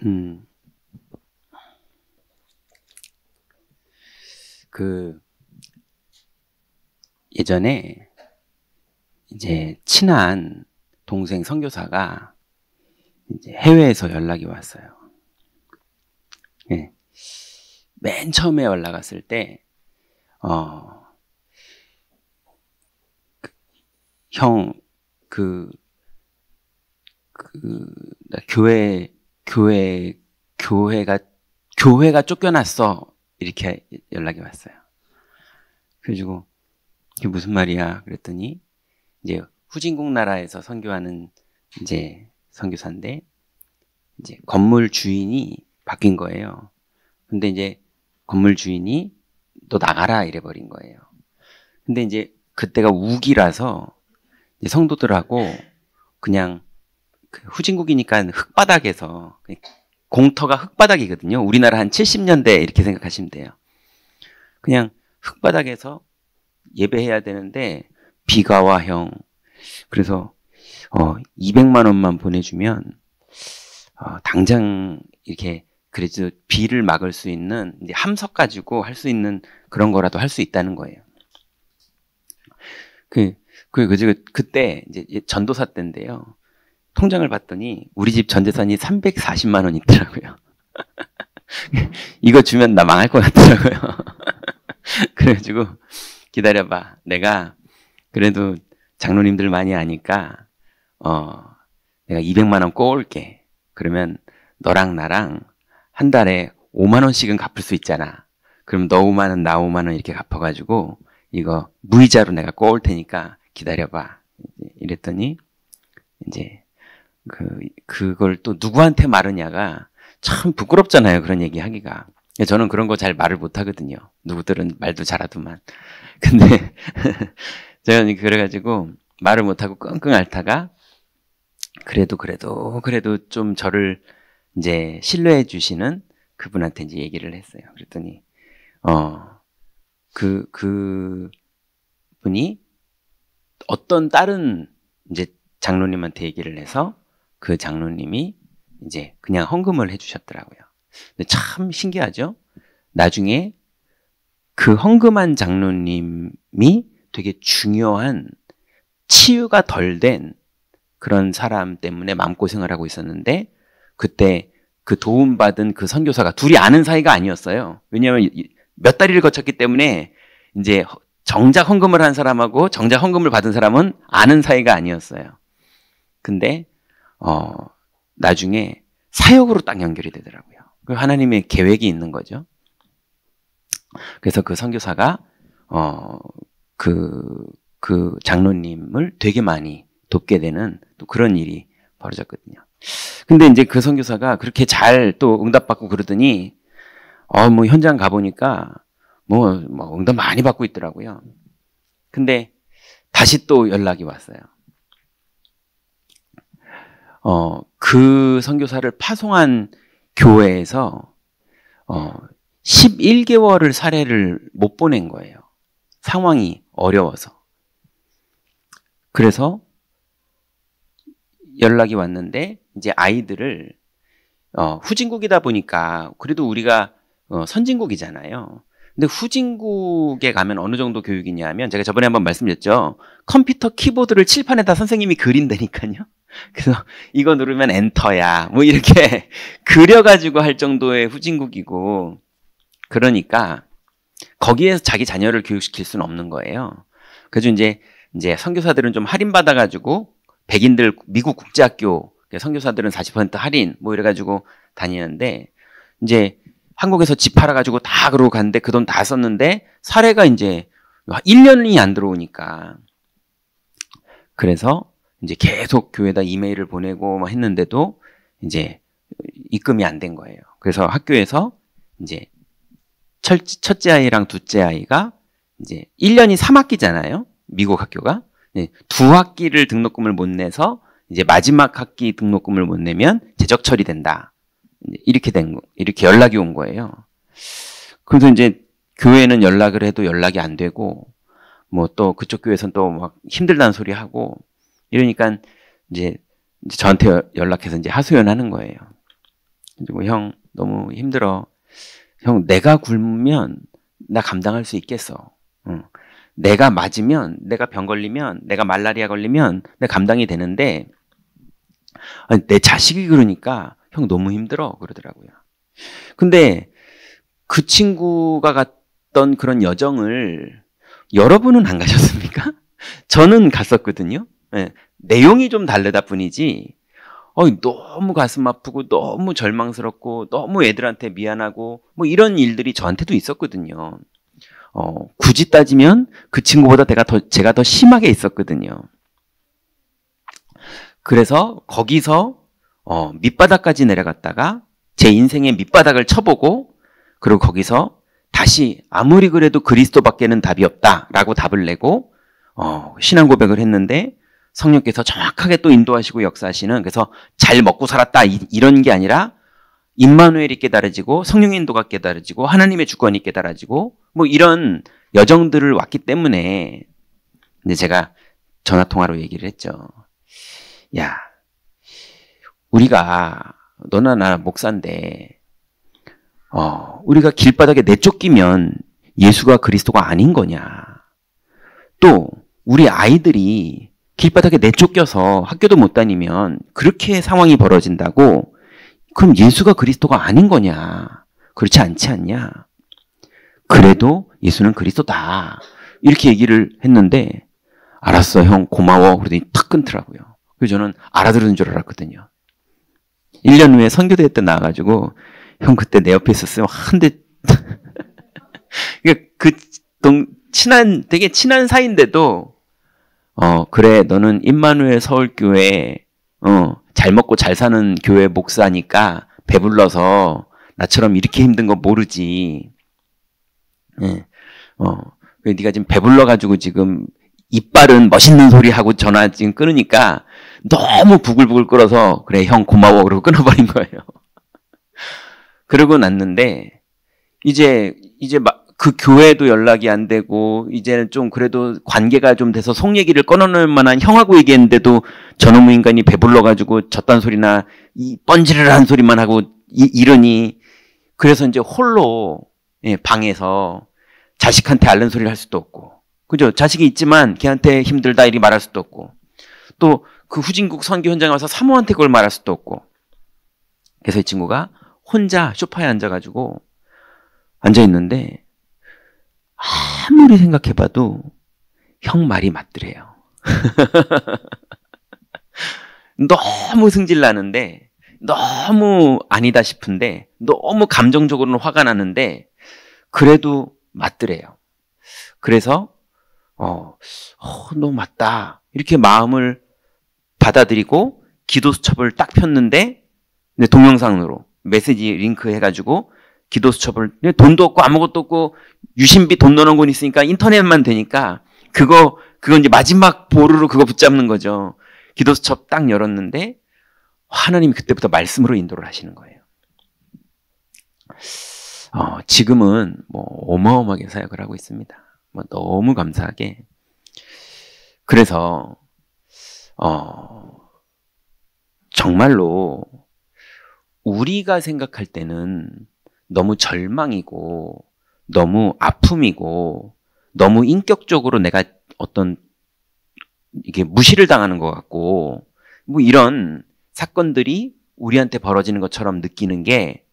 음, 그, 예전에 이제 친한 동생 선교사가 이제 해외에서 연락이 왔어요. 예. 맨 처음에 연락 왔을 때, 형, 그, 나 교회가, 교회가 쫓겨났어. 이렇게 연락이 왔어요. 그래가지고, 이게 무슨 말이야? 그랬더니, 이제 후진국 나라에서 선교하는 이제 선교사인데, 이제 건물 주인이 바뀐 거예요. 근데 이제 건물 주인이 너 나가라 이래 버린 거예요. 근데 이제 그때가 우기라서 이제 성도들하고 그냥 그 후진국이니까 흙바닥에서 공터가 흙바닥이거든요. 우리나라 한 70년대 이렇게 생각하시면 돼요. 그냥 흙바닥에서 예배해야 되는데 비가 와 형. 그래서 200만 원만 보내주면 당장 이렇게 그래도 비를 막을 수 있는 이제 함석 가지고 할 수 있는 그런 거라도 할 수 있다는 거예요. 그때 이제 전도사 때인데요. 통장을 봤더니 우리 집 전 재산이 340만 원 있더라고요. 이거 주면 나 망할 것 같더라고요. 그래가지고 기다려봐. 내가 그래도 장로님들 많이 아니까 내가 200만 원 꼬을게. 그러면 너랑 나랑 한 달에 5만 원씩은 갚을 수 있잖아. 그럼 너 5만 원, 나 5만 원 이렇게 갚아가지고 이거 무이자로 내가 꼬을 테니까 기다려봐. 이랬더니 이제 그걸 또 누구한테 말하냐가 참 부끄럽잖아요. 그런 얘기 하기가. 저는 그런 거 잘 말을 못 하거든요. 누구들은 말도 잘하더만. 근데 제가 그래가지고 말을 못 하고 끙끙 앓다가 그래도 좀 저를 이제 신뢰해 주시는 그분한테 이제 얘기를 했어요. 그랬더니 그 분이 어떤 다른 이제 장로님한테 얘기를 해서 그 장로님이 이제 그냥 헌금을 해주셨더라고요. 근데 참 신기하죠? 나중에 그 헌금한 장로님이 되게 중요한 치유가 덜 된 그런 사람 때문에 마음고생을 하고 있었는데 그때 그 도움받은 그 선교사가 둘이 아는 사이가 아니었어요. 왜냐하면 몇 다리를 거쳤기 때문에 이제 정작 헌금을 한 사람하고 정작 헌금을 받은 사람은 아는 사이가 아니었어요. 근데 나중에 사역으로 딱 연결이 되더라고요. 하나님의 계획이 있는 거죠. 그래서 그 선교사가 그 장로님을 되게 많이 돕게 되는 또 그런 일이 벌어졌거든요. 근데 이제 그 선교사가 그렇게 잘 또 응답받고 그러더니 뭐 현장 가보니까 뭐 응답 많이 받고 있더라고요. 근데 다시 또 연락이 왔어요. 그 선교사를 파송한 교회에서 11개월을 사례를 못 보낸 거예요. 상황이 어려워서. 그래서 연락이 왔는데 이제 아이들을 후진국이다 보니까 그래도 우리가 선진국이잖아요. 근데 후진국에 가면 어느 정도 교육이냐면 제가 저번에 한번 말씀드렸죠. 컴퓨터 키보드를 칠판에다 선생님이 그린다니까요. 그래서 이거 누르면 엔터야. 뭐 이렇게 그려가지고 할 정도의 후진국이고 그러니까 거기에서 자기 자녀를 교육시킬 수는 없는 거예요. 그래서 이제 선교사들은 좀 할인받아가지고 백인들 미국 국제학교 선교사들은 40% 할인 뭐 이래가지고 다니는데 이제 한국에서 집 팔아가지고 다 그러고 갔는데 그 돈 다 썼는데 사례가 이제 1년이 안 들어오니까 그래서 이제 계속 교회에다 이메일을 보내고 막 했는데도 이제 입금이 안 된 거예요. 그래서 학교에서 이제 첫째 아이랑 둘째 아이가 이제 1년이 3학기잖아요. 미국 학교가. 2학기를 등록금을 못 내서 이제 마지막 학기 등록금을 못 내면 재적 처리된다. 이렇게 이렇게 연락이 온 거예요. 그래서 이제 교회는 연락을 해도 연락이 안 되고 뭐 또 그쪽 교회에서는 또 막 힘들다는 소리 하고 이러니까 이제 저한테 연락해서 이제 하소연하는 거예요. 그리고 형 너무 힘들어. 형 내가 굶으면 나 감당할 수 있겠어. 내가 맞으면, 내가 병 걸리면, 내가 말라리아 걸리면 내가 감당이 되는데 아니, 내 자식이 그러니까 형 너무 힘들어 그러더라고요. 근데 그 친구가 갔던 그런 여정을 여러분은 안 가셨습니까? 저는 갔었거든요. 네, 내용이 좀 다르다 뿐이지 너무 가슴 아프고 너무 절망스럽고 너무 애들한테 미안하고 뭐 이런 일들이 저한테도 있었거든요. 굳이 따지면 그 친구보다 제가 더 심하게 있었거든요. 그래서 거기서 밑바닥까지 내려갔다가 제 인생의 밑바닥을 쳐보고 그리고 거기서 다시 아무리 그래도 그리스도밖에는 답이 없다라고 답을 내고 신앙 고백을 했는데 성령께서 정확하게 또 인도하시고 역사하시는 그래서 잘 먹고 살았다 이런 게 아니라 임마누엘이 깨달아지고 성령의 인도가 깨달아지고 하나님의 주권이 깨달아지고 뭐 이런 여정들을 왔기 때문에 이제 제가 전화 통화로 얘기를 했죠. 야, 우리가 너나 나 목사인데 우리가 길바닥에 내쫓기면 예수가 그리스도가 아닌 거냐. 또 우리 아이들이 길바닥에 내쫓겨서 학교도 못 다니면 그렇게 상황이 벌어진다고 그럼 예수가 그리스도가 아닌 거냐. 그렇지 않지 않냐. 그래도 예수는 그리스도다. 이렇게 얘기를 했는데 알았어 형 고마워. 그러더니 탁 끊더라고요. 그래서 저는 알아들은 줄 알았거든요. 1년 후에 선교대회 때 나와가지고 형 그때 내 옆에 있었으면 한 대 되게 친한 사이인데도 그래 너는 임마누엘 서울교회 잘 먹고 잘 사는 교회 목사니까 배불러서 나처럼 이렇게 힘든 거 모르지. 예. 네가 지금 배불러가지고 지금 이빨은 멋있는 소리 하고 전화 지금 끊으니까 너무 부글부글 끓어서 그래 형 고마워 그러고 끊어버린 거예요. 그러고 났는데 이제 막 그 교회도 연락이 안 되고 이제는 좀 그래도 관계가 좀 돼서 속 얘기를 꺼내놓을 만한 형하고 얘기했는데도 저놈의 인간이 배불러가지고 저딴 소리나 이 뻔지르르한 소리만 하고 이러니 그래서 이제 홀로 방에서 자식한테 앓는 소리를 할 수도 없고 그죠? 자식이 있지만 걔한테 힘들다 이렇게 말할 수도 없고 또 그 후진국 선교 현장에 와서 사모한테 그걸 말할 수도 없고 그래서 이 친구가 혼자 소파에 앉아가지고 앉아있는데 아무리 생각해봐도 형 말이 맞더래요. 너무 승질나는데 너무 아니다 싶은데 너무 감정적으로는 화가 나는데 그래도 맞더래요. 그래서 너무 맞다 이렇게 마음을 받아들이고 기도 수첩을 딱 폈는데 동영상으로 메시지 링크 해가지고 기도 수첩을 돈도 없고 아무것도 없고 유심비 돈 넣는 건 있으니까 인터넷만 되니까 그거 이제 마지막 보루로 그거 붙잡는 거죠. 기도 수첩 딱 열었는데 하나님이 그때부터 말씀으로 인도를 하시는 거예요. 지금은 뭐 어마어마하게 사역을 하고 있습니다. 뭐 너무 감사하게. 그래서 정말로 우리가 생각할 때는 너무 절망이고 너무 아픔이고 너무 인격적으로 내가 어떤 이게 무시를 당하는 것 같고 뭐 이런 사건들이 우리한테 벌어지는 것처럼 느끼는 게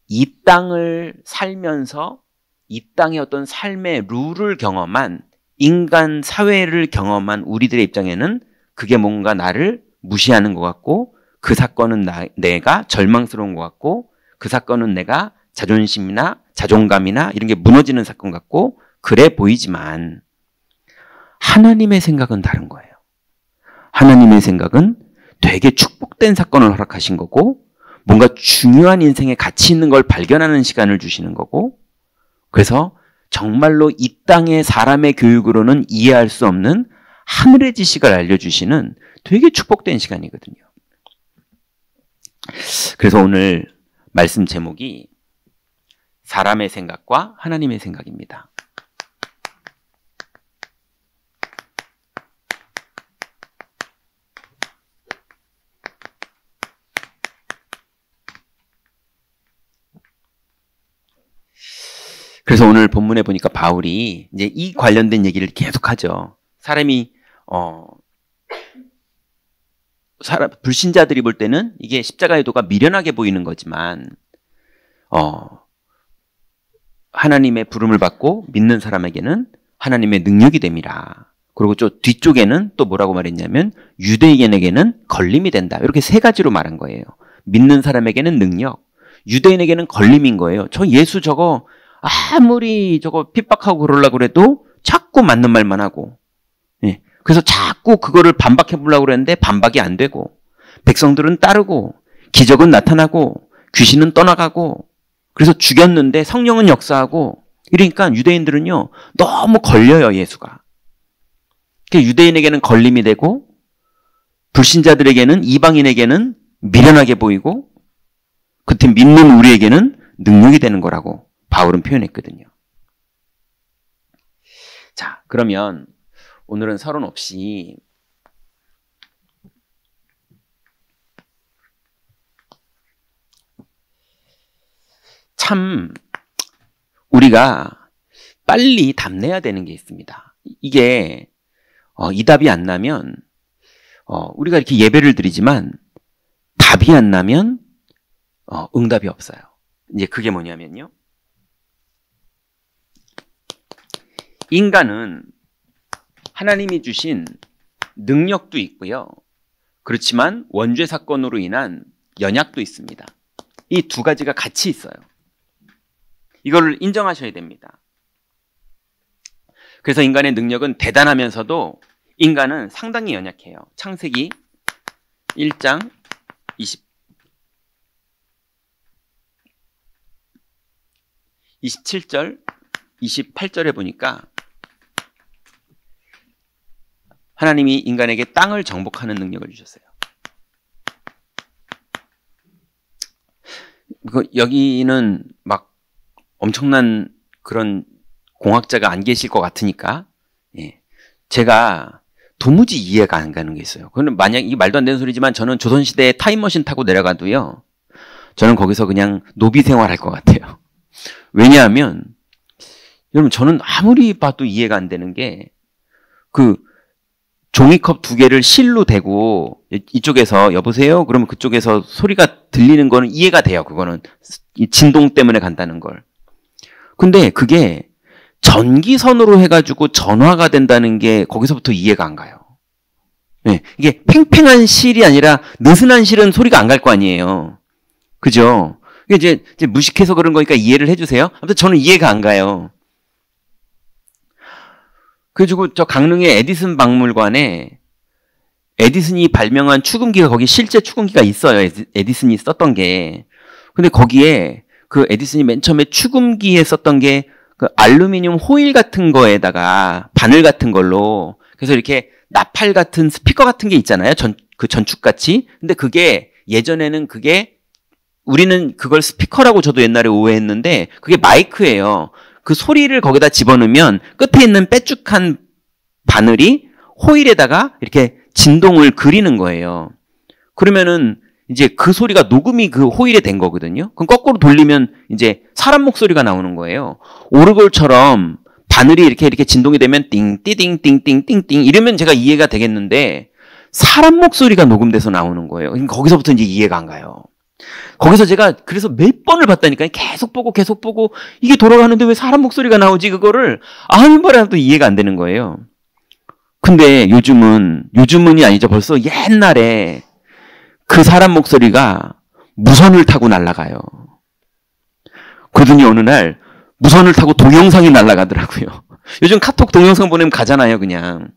이 땅을 살면서 이 땅의 어떤 삶의 룰을 경험한 인간 사회를 경험한 우리들의 입장에는 그게 뭔가 나를 무시하는 것 같고 그 사건은 내가 절망스러운 것 같고 그 사건은 내가 자존심이나 자존감이나 이런 게 무너지는 사건 같고 그래 보이지만 하나님의 생각은 다른 거예요. 하나님의 생각은 되게 축복된 사건을 허락하신 거고 뭔가 중요한 인생에 가치 있는 걸 발견하는 시간을 주시는 거고 그래서 정말로 이 땅의 사람의 교육으로는 이해할 수 없는 하늘의 지식을 알려주시는 되게 축복된 시간이거든요. 그래서 오늘 말씀 제목이 사람의 생각과 하나님의 생각입니다. 그래서 오늘 본문에 보니까 바울이 이제 이 관련된 얘기를 계속하죠. 사람이 불신자들이 볼 때는 이게 십자가의 도가 미련하게 보이는 거지만 하나님의 부름을 받고 믿는 사람에게는 하나님의 능력이 됨이라. 그리고 저 뒤쪽에는 또 뭐라고 말했냐면 유대인에게는 걸림이 된다. 이렇게 세 가지로 말한 거예요. 믿는 사람에게는 능력, 유대인에게는 걸림인 거예요. 저 예수 저거 아무리 저거 핍박하고 그러려고 그래도 자꾸 맞는 말만 하고, 예. 그래서 자꾸 그거를 반박해 보려고 그랬는데 반박이 안 되고, 백성들은 따르고, 기적은 나타나고, 귀신은 떠나가고, 그래서 죽였는데 성령은 역사하고, 이러니까 유대인들은요 너무 걸려요, 예수가. 유대인에게는 걸림이 되고, 불신자들에게는, 이방인에게는 미련하게 보이고, 그때 믿는 우리에게는 능력이 되는 거라고 바울은 표현했거든요. 자, 그러면 오늘은 서론 없이 참 우리가 빨리 답내야 되는 게 있습니다. 이게 이 답이 안 나면 우리가 이렇게 예배를 드리지만 답이 안 나면 응답이 없어요. 이제 그게 뭐냐면요. 인간은 하나님이 주신 능력도 있고요. 그렇지만 원죄 사건으로 인한 연약도 있습니다. 이 두 가지가 같이 있어요. 이걸 인정하셔야 됩니다. 그래서 인간의 능력은 대단하면서도 인간은 상당히 연약해요. 창세기 1장 27절, 28절에 보니까 하나님이 인간에게 땅을 정복하는 능력을 주셨어요. 여기는 막 엄청난 그런 공학자가 안 계실 것 같으니까, 예. 제가 도무지 이해가 안 가는 게 있어요. 그건 만약 이게 말도 안 되는 소리지만 저는 조선시대에 타임머신 타고 내려가도요, 저는 거기서 그냥 노비 생활할 것 같아요. 왜냐하면 여러분, 저는 아무리 봐도 이해가 안 되는 게, 그 종이컵 두 개를 실로 대고 이쪽에서 여보세요? 그러면 그쪽에서 소리가 들리는 거는 이해가 돼요. 그거는 진동 때문에 간다는 걸. 근데 그게 전기선으로 해가지고 전화가 된다는 게 거기서부터 이해가 안 가요. 네, 이게 팽팽한 실이 아니라 느슨한 실은 소리가 안 갈 거 아니에요. 그죠? 이게 이제 무식해서 그런 거니까 이해를 해주세요. 아무튼 저는 이해가 안 가요. 그래가지고 저 강릉의 에디슨 박물관에 에디슨이 발명한 축음기가 거기 실제 축음기가 있어요. 에디슨이 썼던 게. 근데 거기에 그 에디슨이 맨 처음에 축음기에 썼던 게 그 알루미늄 호일 같은 거에다가 바늘 같은 걸로, 그래서 이렇게 나팔 같은 스피커 같은 게 있잖아요. 그 전축같이. 근데 그게 예전에는 그게 우리는 그걸 스피커라고 저도 옛날에 오해했는데 그게 마이크예요. 그 소리를 거기다 집어넣으면 끝에 있는 빼쭉한 바늘이 호일에다가 이렇게 진동을 그리는 거예요. 그러면은 이제 그 소리가 녹음이 그 호일에 된 거거든요. 그럼 거꾸로 돌리면 이제 사람 목소리가 나오는 거예요. 오르골처럼 바늘이 이렇게 진동이 되면 띵띠딩 띵띵띵띵 이러면 제가 이해가 되겠는데 사람 목소리가 녹음돼서 나오는 거예요. 그러니까 거기서부터 이제 이해가 안 가요. 거기서 제가 그래서 몇 번을 봤다니까요. 계속 보고 이게 돌아가는데 왜 사람 목소리가 나오지? 그거를 아무래도 이해가 안 되는 거예요. 근데 요즘은이 아니죠. 벌써 옛날에 그 사람 목소리가 무선을 타고 날아가요. 그러더니 어느 날 무선을 타고 동영상이 날아가더라고요. 요즘 카톡 동영상 보내면 가잖아요, 그냥.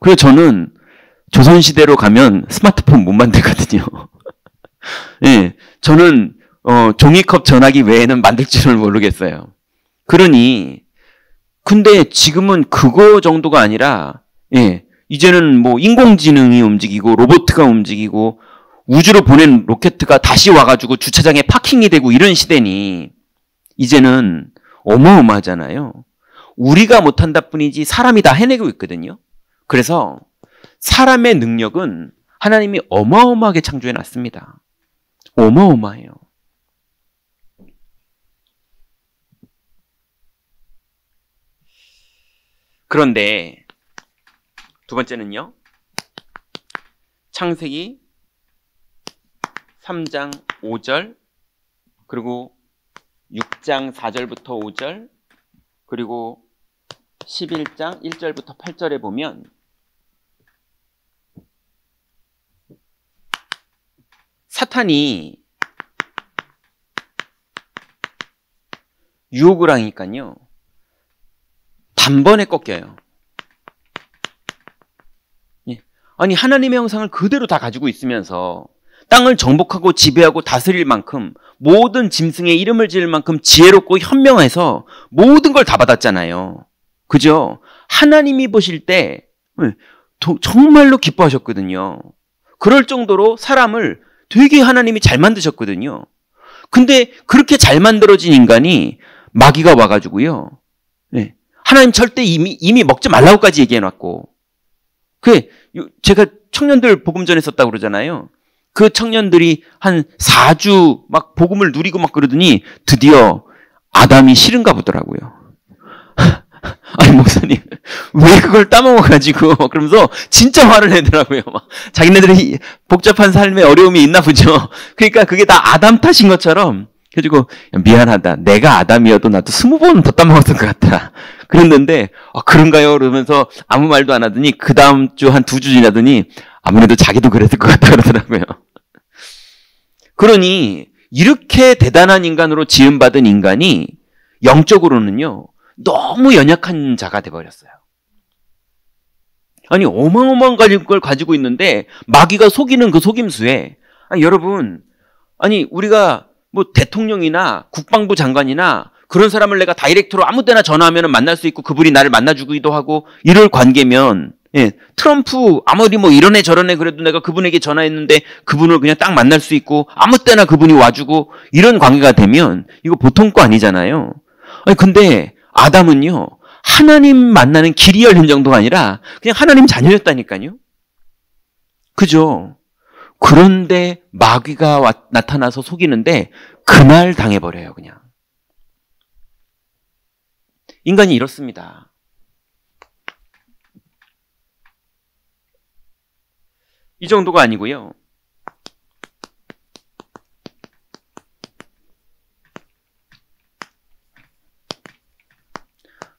그래서 저는 조선시대로 가면 스마트폰 못 만들거든요. 예, 저는 종이컵 전화기 외에는 만들 줄을 모르겠어요. 그러니 근데 지금은 그거 정도가 아니라, 예, 이제는 뭐 인공지능이 움직이고 로봇가 움직이고 우주로 보낸 로켓가 다시 와가지고 주차장에 파킹이 되고 이런 시대니 이제는 어마어마하잖아요. 우리가 못한다 뿐이지 사람이 다 해내고 있거든요. 그래서 사람의 능력은 하나님이 어마어마하게 창조해 놨습니다. 어마어마해요. 그런데 두 번째는요. 창세기 3장 5절 그리고 6장 4절부터 5절 그리고 11장 1절부터 8절에 보면 사탄이 유혹을 하니까요. 단번에 꺾여요. 아니 하나님의 형상을 그대로 다 가지고 있으면서 땅을 정복하고 지배하고 다스릴 만큼 모든 짐승의 이름을 지을 만큼 지혜롭고 현명해서 모든 걸 다 받았잖아요. 그죠? 하나님이 보실 때 정말로 기뻐하셨거든요. 그럴 정도로 사람을 되게 하나님이 잘 만드셨거든요. 근데 그렇게 잘 만들어진 인간이 마귀가 와가지고요. 하나님 절대 이미 먹지 말라고까지 얘기해놨고 제가 청년들 복음 전했었다고 그러잖아요. 그 청년들이 한 4주 막 복음을 누리고 막 그러더니 드디어 아담이 싫은가 보더라고요. 아니 목사님 왜 그걸 따먹어가지고 그러면서 진짜 화를 내더라고요. 막 자기네들이 복잡한 삶에 어려움이 있나 보죠. 그러니까 그게 다 아담 탓인 것처럼 그래가지고 미안하다. 내가 아담이어도 나도 20번 더 따먹었던 것 같다. 그랬는데 그런가요? 그러면서 아무 말도 안 하더니 그 다음 주 한 2주 지나더니 아무래도 자기도 그랬을 것 같다 그러더라고요. 그러니 이렇게 대단한 인간으로 지음받은 인간이 영적으로는요. 너무 연약한 자가 돼버렸어요. 아니 어마어마한 걸 가지고 있는데 마귀가 속이는 그 속임수에 여러분 아니 우리가 뭐 대통령이나 국방부 장관이나 그런 사람을 내가 다이렉트로 아무 때나 전화하면 만날 수 있고 그분이 나를 만나주기도 하고 이럴 관계면 트럼프 아무리 뭐 이런 애 저런 애 그래도 내가 그분에게 전화했는데 그분을 그냥 딱 만날 수 있고 아무 때나 그분이 와주고 이런 관계가 되면 이거 보통 거 아니잖아요. 아니 근데 아담은요 하나님 만나는 길이 열린 정도가 아니라 그냥 하나님 자녀였다니까요. 그죠? 그런데 마귀가 나타나서 속이는데 그날 당해버려요 그냥. 인간이 이렇습니다. 이 정도가 아니고요.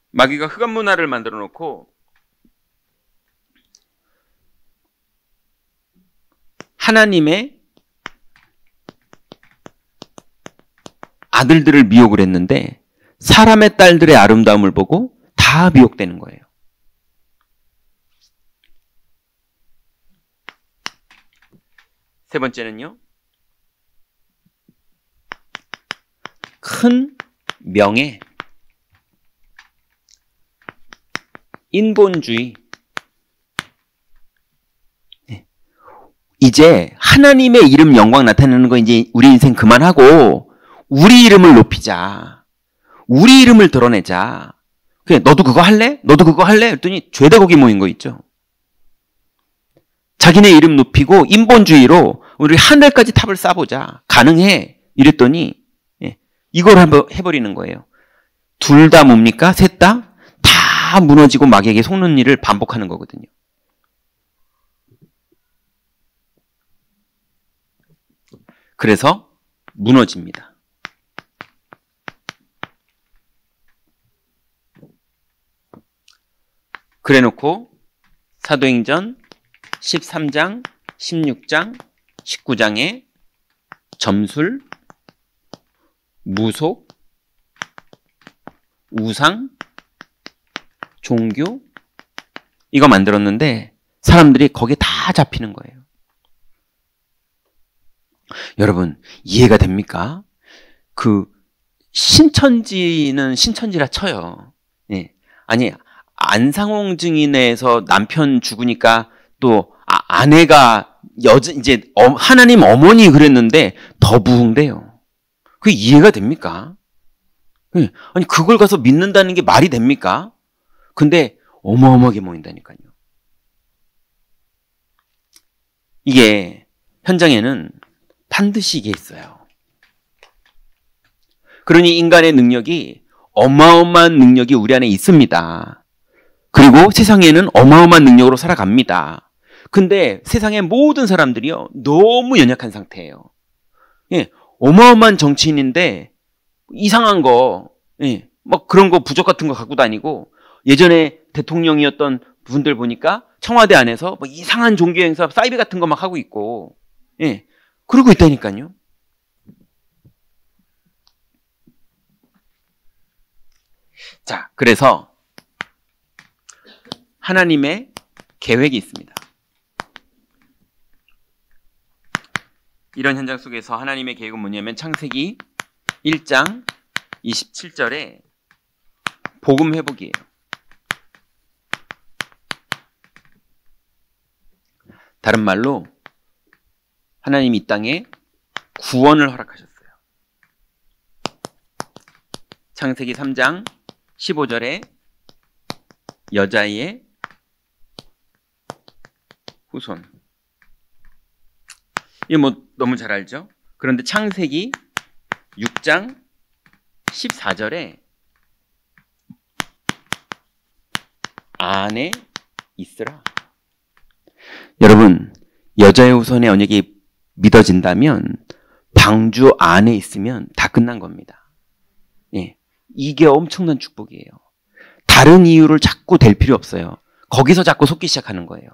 마귀가 흑암 문화를 만들어 놓고 하나님의 아들들을 미혹을 했는데 사람의 딸들의 아름다움을 보고 다 미혹되는 거예요. 세 번째는요. 큰 명예, 인본주의. 이제 하나님의 이름 영광 나타내는 거 이제 우리 인생 그만하고 우리 이름을 높이자. 우리 이름을 드러내자. 그래, 너도 그거 할래? 너도 그거 할래? 했더니 죄다 거기 모인 거 있죠. 자기네 이름 높이고 인본주의로 우리 하늘까지 탑을 쌓아보자. 가능해. 이랬더니 이걸 한번 해버리는 거예요. 둘 다 뭡니까? 셋 다? 다 무너지고 마귀에게 속는 일을 반복하는 거거든요. 그래서 무너집니다. 그래놓고 사도행전 13장, 16장, 19장에 점술, 무속, 우상, 종교 이거 만들었는데 사람들이 거기에 다 잡히는 거예요. 여러분 이해가 됩니까? 그 신천지는 신천지라 쳐요. 아니 안상홍 증인에서 남편 죽으니까 또 아내가 이제 하나님 어머니 그랬는데 더 부흥돼요. 그게 이해가 됩니까? 아니 그걸 가서 믿는다는 게 말이 됩니까? 근데 어마어마하게 모인다니까요. 이게 현장에는 반드시 이게 있어요. 그러니 인간의 능력이 어마어마한 능력이 우리 안에 있습니다. 그리고 세상에는 어마어마한 능력으로 살아갑니다. 근데 세상의 모든 사람들이요, 너무 연약한 상태예요. 예, 어마어마한 정치인인데 이상한 거, 예, 막 그런 거 부적 같은 거 갖고 다니고, 예전에 대통령이었던 분들 보니까 청와대 안에서 뭐 이상한 종교 행사, 사이비 같은 거 막 하고 있고, 예, 그러고 있다니까요. 자, 그래서 하나님의 계획이 있습니다. 이런 현장 속에서 하나님의 계획은 뭐냐면 창세기 1장 27절에 복음 회복이에요. 다른 말로 하나님이 이 땅에 구원을 허락하셨어요. 창세기 3장 15절에 여자의 후손. 이거 뭐 너무 잘 알죠? 그런데 창세기 6장 14절에 안에 있으라. 여러분, 여자의 후손의 언약이 믿어진다면 방주 안에 있으면 다 끝난 겁니다. 예, 이게 엄청난 축복이에요. 다른 이유를 자꾸 댈 필요 없어요. 거기서 자꾸 속기 시작하는 거예요.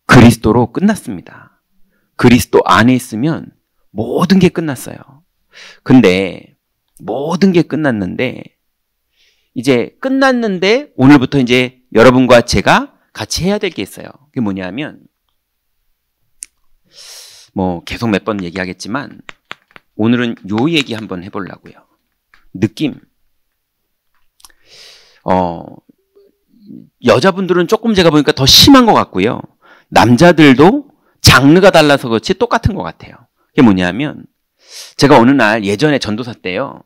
그리스도로 끝났습니다. 그리스도 안에 있으면 모든 게 끝났어요. 근데 모든 게 끝났는데 이제 끝났는데 오늘부터 이제 여러분과 제가 같이 해야 될 게 있어요. 그게 뭐냐면 뭐 계속 몇 번 얘기하겠지만 오늘은 요 얘기 한번 해보려고요. 느낌. 여자분들은 조금 제가 보니까 더 심한 것 같고요. 남자들도 장르가 달라서 그렇지 똑같은 것 같아요. 그게 뭐냐면 제가 어느 날 예전에 전도사 때요.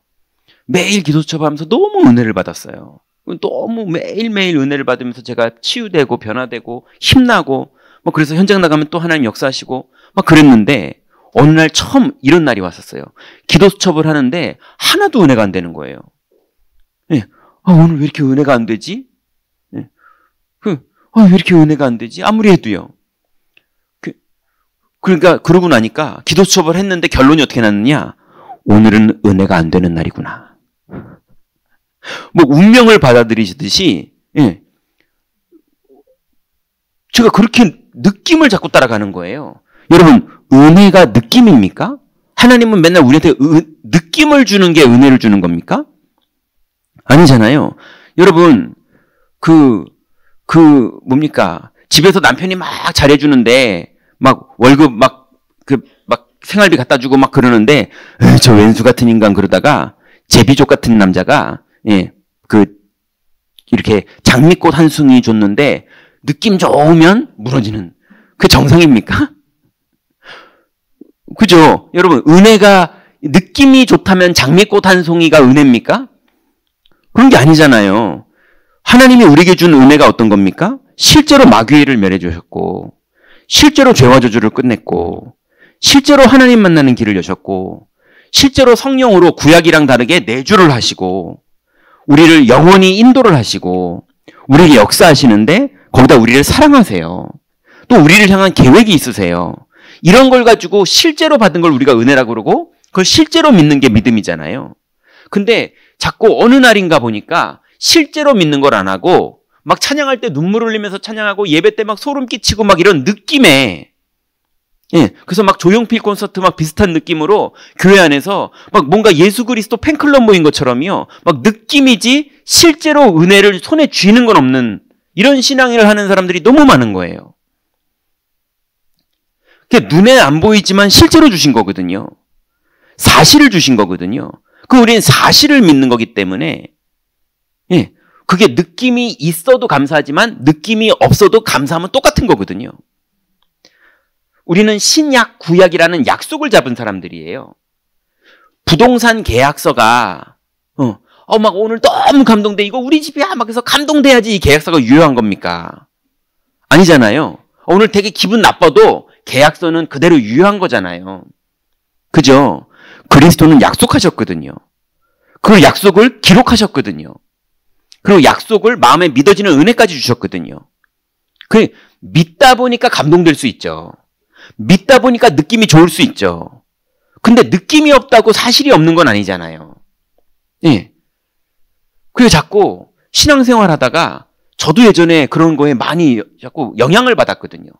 매일 기도처하면서 너무 은혜를 받았어요. 너무 매일매일 은혜를 받으면서 제가 치유되고 변화되고 힘나고 뭐 그래서 현장 나가면 또 하나님 역사하시고 막 그랬는데 어느 날 처음 이런 날이 왔었어요. 기도수첩을 하는데 하나도 은혜가 안 되는 거예요. 네. 오늘 왜 이렇게 은혜가 안 되지? 네. 왜 이렇게 은혜가 안 되지? 아무리 해도요. 그러니까 그러고 나니까 기도수첩을 했는데 결론이 어떻게 났느냐? 오늘은 은혜가 안 되는 날이구나. 뭐 운명을 받아들이시듯이 예. 제가 그렇게 느낌을 자꾸 따라가는 거예요. 여러분, 은혜가 느낌입니까? 하나님은 맨날 우리한테 느낌을 주는 게 은혜를 주는 겁니까? 아니잖아요. 여러분, 뭡니까? 집에서 남편이 막 잘해주는데, 막 월급 막 생활비 갖다 주고 막 그러는데, 저 왼수 같은 인간 그러다가, 제비족 같은 남자가, 예, 이렇게 장미꽃 한 송이 줬는데, 느낌 좋으면 무너지는, 그게 정상입니까? 그죠? 여러분, 은혜가 느낌이 좋다면 장미꽃 한 송이가 은혜입니까? 그런 게 아니잖아요. 하나님이 우리에게 준 은혜가 어떤 겁니까? 실제로 마귀를 멸해 주셨고, 실제로 죄와 저주를 끝냈고, 실제로 하나님 만나는 길을 여셨고, 실제로 성령으로 구약이랑 다르게 내주를 하시고, 우리를 영원히 인도를 하시고, 우리에게 역사하시는데 거기다 우리를 사랑하세요. 또 우리를 향한 계획이 있으세요. 이런 걸 가지고 실제로 받은 걸 우리가 은혜라고 그러고 그걸 실제로 믿는 게 믿음이잖아요. 근데 자꾸 어느 날인가 보니까 실제로 믿는 걸 안 하고 막 찬양할 때 눈물 흘리면서 찬양하고 예배 때 막 소름 끼치고 막 이런 느낌에 예, 그래서 막 조용필 콘서트 막 비슷한 느낌으로 교회 안에서 막 뭔가 예수 그리스도 팬클럽 모인 것처럼요. 막 느낌이지 실제로 은혜를 손에 쥐는 건 없는 이런 신앙을 하는 사람들이 너무 많은 거예요. 그게 눈에 안 보이지만 실제로 주신 거거든요. 사실을 주신 거거든요. 그 우리는 사실을 믿는 거기 때문에 예, 그게 느낌이 있어도 감사하지만 느낌이 없어도 감사하면 똑같은 거거든요. 우리는 신약, 구약이라는 약속을 잡은 사람들이에요. 부동산 계약서가 막 오늘 너무 감동돼. 이거 우리 집이야. 막 그래서 감동돼야지 이 계약서가 유효한 겁니까? 아니잖아요. 오늘 되게 기분 나빠도 계약서는 그대로 유효한 거잖아요. 그죠? 그리스도는 약속하셨거든요. 그 약속을 기록하셨거든요. 그리고 약속을 마음에 믿어지는 은혜까지 주셨거든요. 그 믿다 보니까 감동될 수 있죠. 믿다 보니까 느낌이 좋을 수 있죠. 근데 느낌이 없다고 사실이 없는 건 아니잖아요. 예. 그리고 자꾸 신앙생활 하다가 저도 예전에 그런 거에 많이 자꾸 영향을 받았거든요.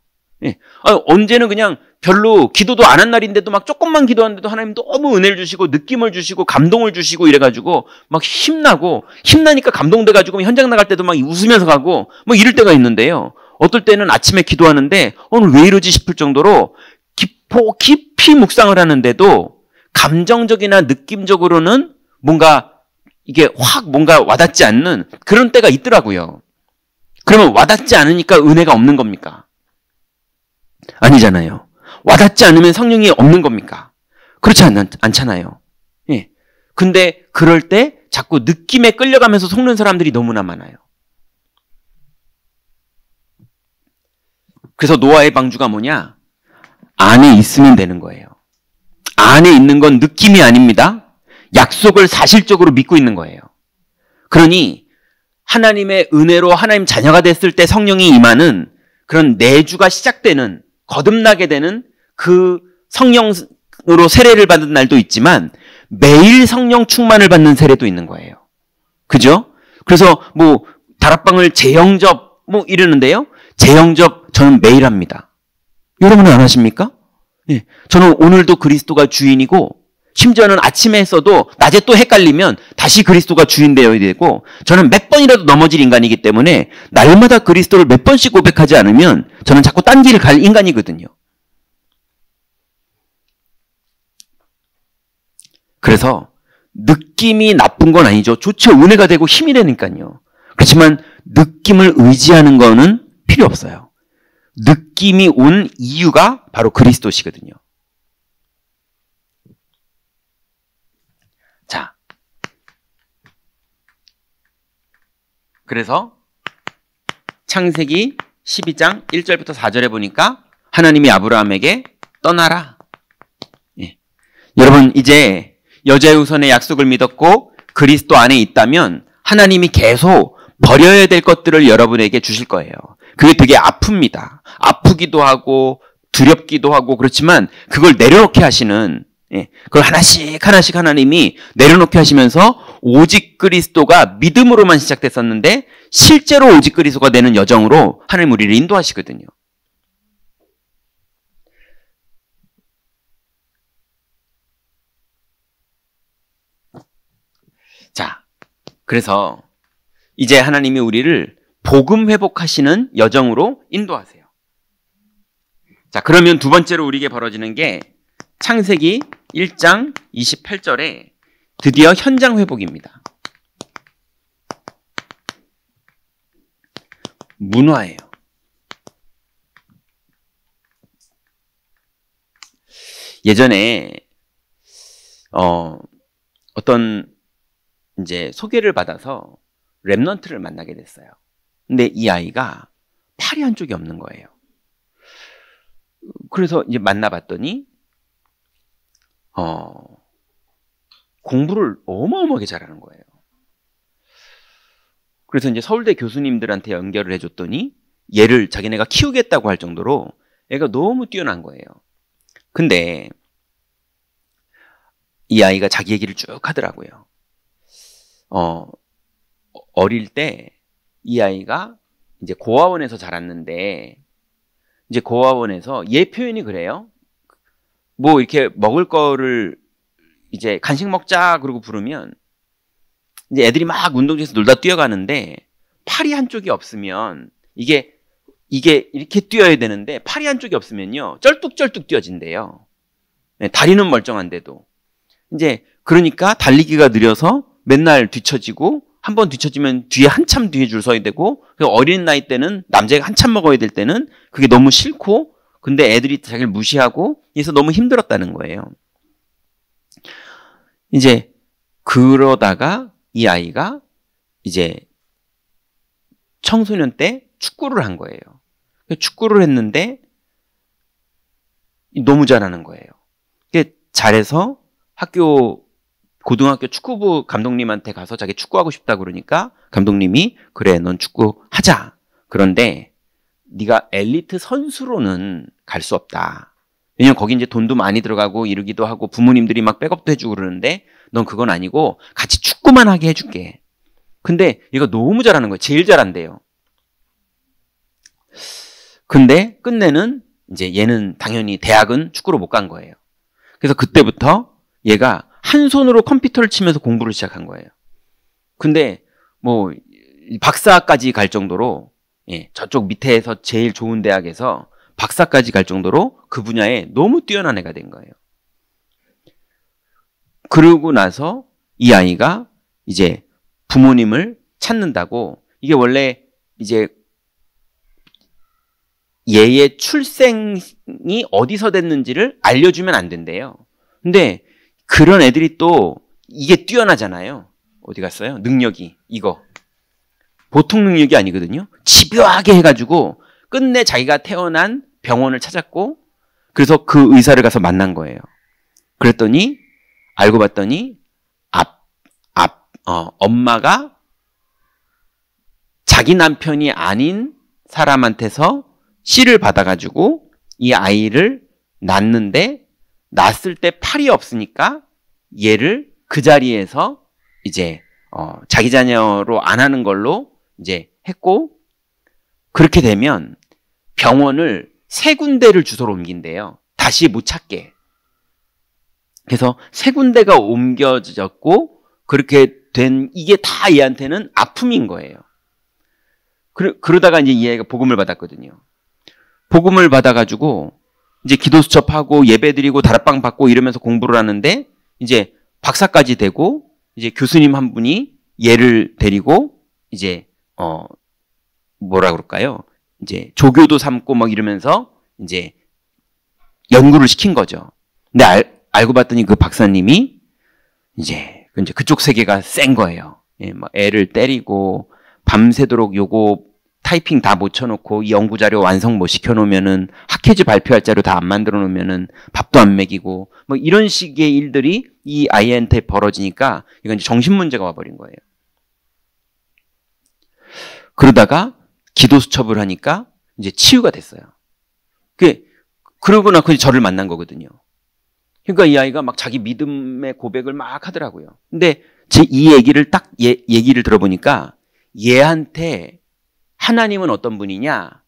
예. 언제는 그냥 별로 기도도 안 한 날인데도 막 조금만 기도하는데도 하나님 너무 은혜를 주시고 느낌을 주시고 감동을 주시고 이래가지고 막 힘나니까 감동돼가지고 현장 나갈 때도 막 웃으면서 가고 뭐 이럴 때가 있는데요. 어떨 때는 아침에 기도하는데 오늘 왜 이러지 싶을 정도로 깊이 묵상을 하는데도 감정적이나 느낌적으로는 뭔가 이게 확 뭔가 와닿지 않는 그런 때가 있더라고요. 그러면 와닿지 않으니까 은혜가 없는 겁니까? 아니잖아요. 와닿지 않으면 성령이 없는 겁니까? 그렇지 않잖아요. 예. 근데 그럴 때 자꾸 느낌에 끌려가면서 속는 사람들이 너무나 많아요. 그래서 노아의 방주가 뭐냐? 안에 있으면 되는 거예요. 안에 있는 건 느낌이 아닙니다. 약속을 사실적으로 믿고 있는 거예요. 그러니 하나님의 은혜로 하나님 자녀가 됐을 때 성령이 임하는 그런 내주가 시작되는 거듭나게 되는 그 성령으로 세례를 받는 날도 있지만 매일 성령 충만을 받는 세례도 있는 거예요. 그죠? 그래서 뭐 다락방을 재영접 뭐 이러는데요. 재영접 저는 매일 합니다. 여러분은 안 하십니까? 예. 저는 오늘도 그리스도가 주인이고 심지어는 아침에 했어도 낮에 또 헷갈리면 다시 그리스도가 주인 되어야 되고 저는 몇 번이라도 넘어질 인간이기 때문에 날마다 그리스도를 몇 번씩 고백하지 않으면 저는 자꾸 딴 길을 갈 인간이거든요. 그래서 느낌이 나쁜 건 아니죠. 좋죠. 은혜가 되고 힘이 되니까요. 그렇지만 느낌을 의지하는 거는 필요 없어요. 느낌이 온 이유가 바로 그리스도시거든요. 자, 그래서 창세기 12장 1절부터 4절에 보니까 하나님이 아브라함에게 떠나라. 예. 여러분 이제 여자의 우선의 약속을 믿었고 그리스도 안에 있다면 하나님이 계속 버려야 될 것들을 여러분에게 주실 거예요. 그게 되게 아픕니다. 아프기도 하고 두렵기도 하고 그렇지만 그걸 내려놓게 하시는 그걸 하나씩 하나님이 내려놓게 하시면서 오직 그리스도가 믿음으로만 시작됐었는데 실제로 오직 그리스도가 되는 여정으로 하나님 우리를 인도하시거든요. 자, 그래서 이제 하나님이 우리를 복음 회복하시는 여정으로 인도하세요. 자, 그러면 두 번째로 우리에게 벌어지는 게 창세기 1장 28절에 드디어 현장 회복입니다. 문화예요. 예전에 어떤 이제 소개를 받아서 랩넌트를 만나게 됐어요. 근데 이 아이가 팔이 한쪽이 없는 거예요. 그래서 이제 만나봤더니 공부를 어마어마하게 잘하는 거예요. 그래서 이제 서울대 교수님들한테 연결을 해줬더니 얘를 자기네가 키우겠다고 할 정도로 애가 너무 뛰어난 거예요. 근데 이 아이가 자기 얘기를 쭉 하더라고요. 어릴 때 이 아이가 이제 고아원에서 자랐는데 이제 고아원에서 얘 표현이 그래요. 뭐 이렇게 먹을 거를 이제 간식 먹자 그러고 부르면 이제 애들이 막 운동장에서 놀다 뛰어가는데 팔이 한쪽이 없으면 이게 이렇게 뛰어야 되는데 팔이 한쪽이 없으면요 쩔뚝쩔뚝 뛰어진대요. 네, 다리는 멀쩡한데도 이제 그러니까 달리기가 느려서 맨날 뒤처지고 한 번 뒤처지면 뒤에 한참 뒤에 줄 서야 되고 어린 나이 때는 남자가 한참 먹어야 될 때는 그게 너무 싫고 근데 애들이 자기를 무시하고 그래서 너무 힘들었다는 거예요. 이제 그러다가 이 아이가 이제 청소년 때 축구를 한 거예요. 축구를 했는데 너무 잘하는 거예요. 잘해서 학교 고등학교 축구부 감독님한테 가서 자기 축구하고 싶다 그러니까 감독님이 그래 넌 축구하자. 그런데 네가 엘리트 선수로는 갈 수 없다. 왜냐면 거기 이제 돈도 많이 들어가고 이러기도 하고 부모님들이 막 백업도 해주고 그러는데 넌 그건 아니고 같이 축구만 하게 해줄게. 근데 얘가 너무 잘하는 거예요. 제일 잘한대요. 근데 끝내는 이제 얘는 당연히 대학은 축구로 못 간 거예요. 그래서 그때부터 얘가 한 손으로 컴퓨터를 치면서 공부를 시작한 거예요. 근데 뭐 박사까지 갈 정도로 저쪽 밑에서 제일 좋은 대학에서 박사까지 갈 정도로 그 분야에 너무 뛰어난 애가 된 거예요. 그러고 나서 이 아이가 이제 부모님을 찾는다고 이게 원래 이제 얘의 출생이 어디서 됐는지를 알려주면 안 된대요. 근데 그런 애들이 또 이게 뛰어나잖아요. 어디 갔어요? 능력이 이거 보통 능력이 아니거든요. 집요하게 해가지고 끝내 자기가 태어난 병원을 찾았고 그래서 그 의사를 가서 만난 거예요. 그랬더니 알고 봤더니 엄마가 자기 남편이 아닌 사람한테서 씨를 받아가지고 이 아이를 낳는데 낳았을 때 팔이 없으니까 얘를 그 자리에서 이제 자기 자녀로 안 하는 걸로 이제 했고 그렇게 되면 병원을 3군데를 주소로 옮긴대요. 다시 못 찾게. 그래서 3군데가 옮겨졌고 그렇게 된 이게 다 얘한테는 아픔인 거예요. 그러다가 이제 이 아이가 복음을 받았거든요. 복음을 받아가지고 이제 기도 수첩하고 예배 드리고 다락방 받고 이러면서 공부를 하는데 이제 박사까지 되고 이제 교수님 한 분이 얘를 데리고 이제 뭐라 그럴까요? 이제 조교도 삼고 막 이러면서 이제 연구를 시킨 거죠. 근데 알고 봤더니 그 박사님이 이제 그쪽 세계가 센 거예요. 막 애를 때리고 밤새도록 요거 타이핑 다 못 쳐놓고 이 연구자료 완성 못 시켜놓으면은 학회지 발표할 자료 다 안 만들어 놓으면은 밥도 안 먹이고 뭐 이런 식의 일들이 이 아이한테 벌어지니까 이건 이제 정신 문제가 와버린 거예요. 그러다가 기도 수첩을 하니까 이제 치유가 됐어요. 그러고 나서 저를 만난 거거든요. 그러니까 이 아이가 막 자기 믿음의 고백을 막 하더라고요. 근데 이 얘기를 얘기를 들어보니까 얘한테 하나님은 어떤 분이냐?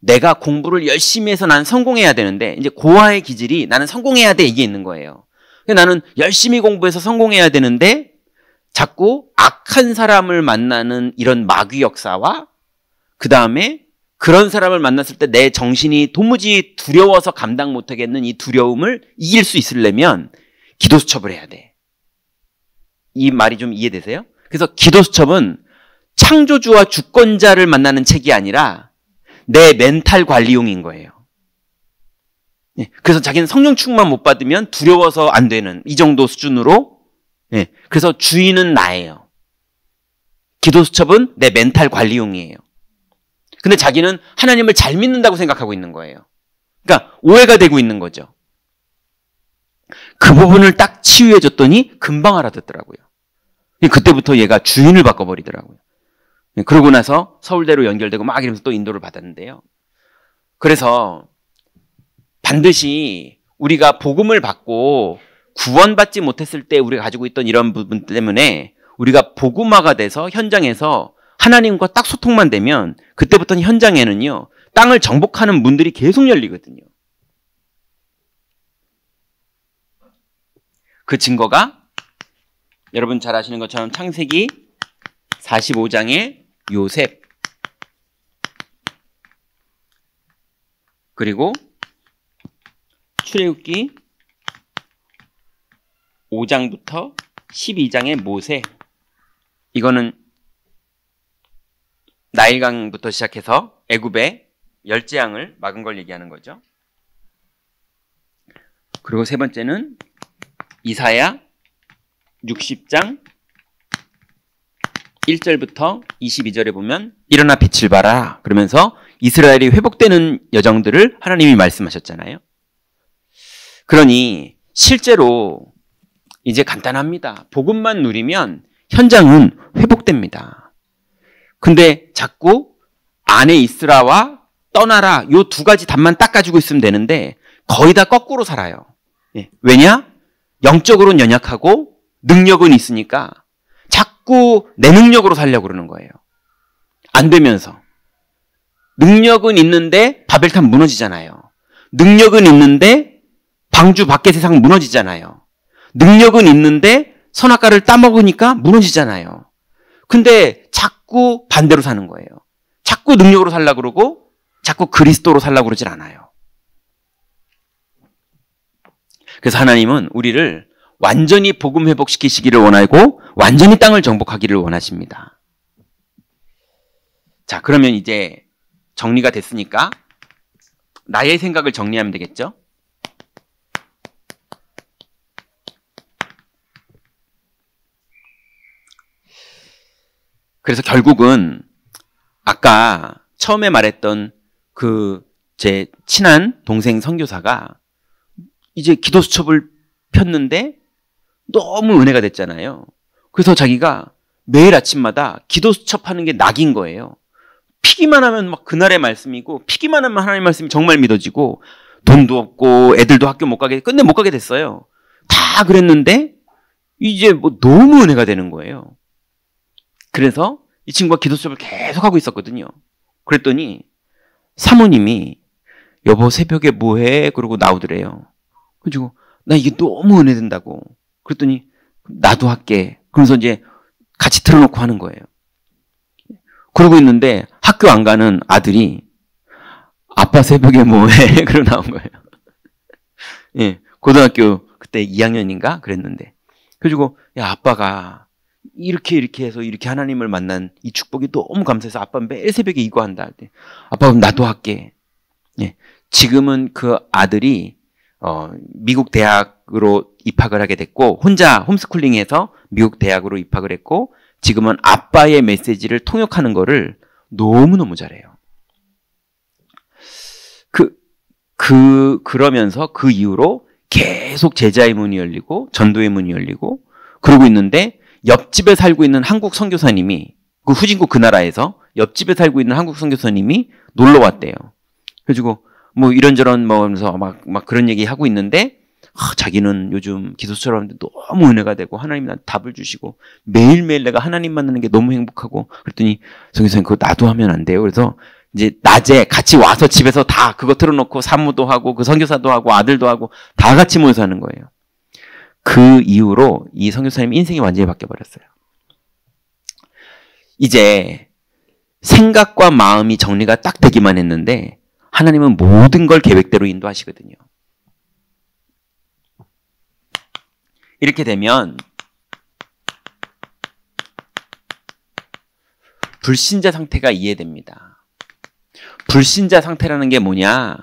내가 공부를 열심히 해서 난 성공해야 되는데 이제 고아의 기질이 나는 성공해야 돼 이게 있는 거예요. 나는 열심히 공부해서 성공해야 되는데 자꾸 악한 사람을 만나는 이런 마귀 역사와 그 다음에 그런 사람을 만났을 때 내 정신이 도무지 두려워서 감당 못하겠는 이 두려움을 이길 수 있으려면 기도 수첩을 해야 돼. 이 말이 좀 이해되세요? 그래서 기도 수첩은 창조주와 주권자를 만나는 책이 아니라 내 멘탈 관리용인 거예요. 그래서 자기는 성령 충만 못 받으면 두려워서 안 되는 이 정도 수준으로 그래서 주인은 나예요. 기도 수첩은 내 멘탈 관리용이에요. 근데 자기는 하나님을 잘 믿는다고 생각하고 있는 거예요. 그러니까 오해가 되고 있는 거죠. 그 부분을 딱 치유해 줬더니 금방 알아듣더라고요. 그때부터 얘가 주인을 바꿔버리더라고요. 그러고 나서 서울대로 연결되고 막 이러면서 또 인도를 받았는데요. 그래서 반드시 우리가 복음을 받고 구원받지 못했을 때 우리가 가지고 있던 이런 부분 때문에 우리가 복음화가 돼서 현장에서 하나님과 딱 소통만 되면 그때부터는 현장에는요 땅을 정복하는 문들이 계속 열리거든요. 그 증거가 여러분 잘 아시는 것처럼 창세기 45장의 요셉 그리고 출애굽기 5장부터 12장의 모세 이거는 나일강부터 시작해서 애굽의 열재앙을 막은 걸 얘기하는 거죠. 그리고 세 번째는 이사야 60장 1절부터 22절에 보면 일어나 빛을 발하라 그러면서 이스라엘이 회복되는 여정들을 하나님이 말씀하셨잖아요. 그러니 실제로 이제 간단합니다. 복음만 누리면 현장은 회복됩니다. 근데 자꾸 안에 있으라와 떠나라 요 두 가지 답만 딱 가지고 있으면 되는데 거의 다 거꾸로 살아요. 왜냐? 영적으로는 연약하고 능력은 있으니까 자꾸 내 능력으로 살려고 그러는 거예요. 안 되면서. 능력은 있는데 바벨탑 무너지잖아요. 능력은 있는데 방주 밖의 세상 무너지잖아요. 능력은 있는데 선악과를 따먹으니까 무너지잖아요. 근데 자꾸 반대로 사는 거예요. 자꾸 능력으로 살려고 그러고 자꾸 그리스도로 살려고 그러질 않아요. 그래서 하나님은 우리를 완전히 복음 회복시키시기를 원하고 완전히 땅을 정복하기를 원하십니다. 자, 그러면 이제 정리가 됐으니까 나의 생각을 정리하면 되겠죠? 그래서 결국은 아까 처음에 말했던 그 제 친한 동생 선교사가 이제 기도 수첩을 폈는데 너무 은혜가 됐잖아요. 그래서 자기가 매일 아침마다 기도 수첩하는 게 낙인 거예요. 피기만 하면 막 그날의 말씀이고 피기만 하면 하나님 말씀이 정말 믿어지고 돈도 없고 애들도 학교 못 가게 끝내 못 가게 됐어요. 다 그랬는데 이제 뭐 너무 은혜가 되는 거예요. 그래서 이 친구가 기도 수업을 계속 하고 있었거든요. 그랬더니 사모님이 여보 새벽에 뭐해? 그러고 나오더래요. 그래가지고 나 이게 너무 은혜 된다고. 그랬더니 나도 할게. 그러면서 이제 같이 틀어놓고 하는 거예요. 그러고 있는데 학교 안 가는 아들이 아빠 새벽에 뭐해? 그러고 나온 거예요. 예, 고등학교 그때 2학년인가 그랬는데. 그래가지고 야 아빠가 이렇게 해서 이렇게 하나님을 만난 이 축복이 너무 감사해서 아빠 매일 새벽에 이거 한다. 아빠 그럼 나도 할게. 예, 지금은 그 아들이 미국 대학으로 입학을 하게 됐고 혼자 홈스쿨링해서 미국 대학으로 입학을 했고 지금은 아빠의 메시지를 통역하는 거를 너무너무 잘해요. 그러면서 그 이후로 계속 제자의 문이 열리고 전도의 문이 열리고 그러고 있는데 옆집에 살고 있는 한국 선교사님이 그 후진국 그 나라에서 옆집에 살고 있는 한국 선교사님이 놀러 왔대요. 그래가지고 뭐 이런저런 뭐 하면서 막 그런 얘기 하고 있는데 자기는 요즘 기도처럼 하는데 너무 은혜가 되고 하나님이 나한테 답을 주시고 매일매일 내가 하나님 만나는 게 너무 행복하고 그랬더니 선교사님 그거 나도 하면 안 돼요. 그래서 이제 낮에 같이 와서 집에서 다 그거 틀어놓고 사무도 하고 그 선교사도 하고 아들도 하고 다 같이 모여서 하는 거예요. 그 이후로 이 선교사님 인생이 완전히 바뀌어버렸어요. 이제 생각과 마음이 정리가 딱 되기만 했는데 하나님은 모든 걸 계획대로 인도하시거든요. 이렇게 되면 불신자 상태가 이해됩니다. 불신자 상태라는 게 뭐냐?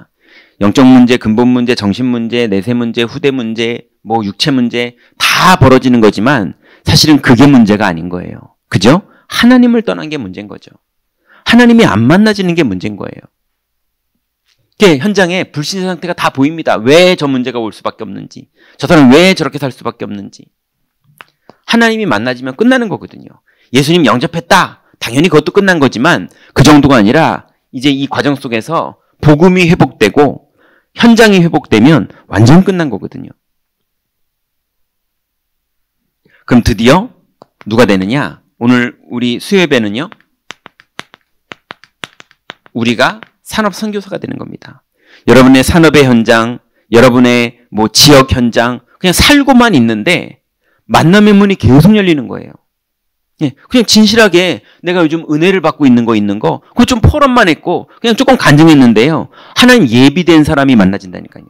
영적 문제, 근본 문제, 정신 문제, 내세 문제, 후대 문제, 뭐 육체 문제 다 벌어지는 거지만 사실은 그게 문제가 아닌 거예요. 그죠? 하나님을 떠난 게 문제인 거죠. 하나님이 안 만나지는 게 문제인 거예요. 현장에 불신자 상태가 다 보입니다. 왜 저 문제가 올 수밖에 없는지, 저 사람 왜 저렇게 살 수밖에 없는지. 하나님이 만나지면 끝나는 거거든요. 예수님 영접했다. 당연히 그것도 끝난 거지만 그 정도가 아니라 이제 이 과정 속에서 복음이 회복되고 현장이 회복되면 완전 끝난 거거든요. 그럼 드디어 누가 되느냐? 오늘 우리 수요예배는요. 우리가 산업 선교사가 되는 겁니다. 여러분의 산업의 현장, 여러분의 뭐 지역 현장, 그냥 살고만 있는데 만남의 문이 계속 열리는 거예요. 예, 그냥 진실하게 내가 요즘 은혜를 받고 있는 거, 그거 좀 포럼만 했고, 그냥 조금 간증했는데요. 하나님 예비된 사람이 만나진다니까요.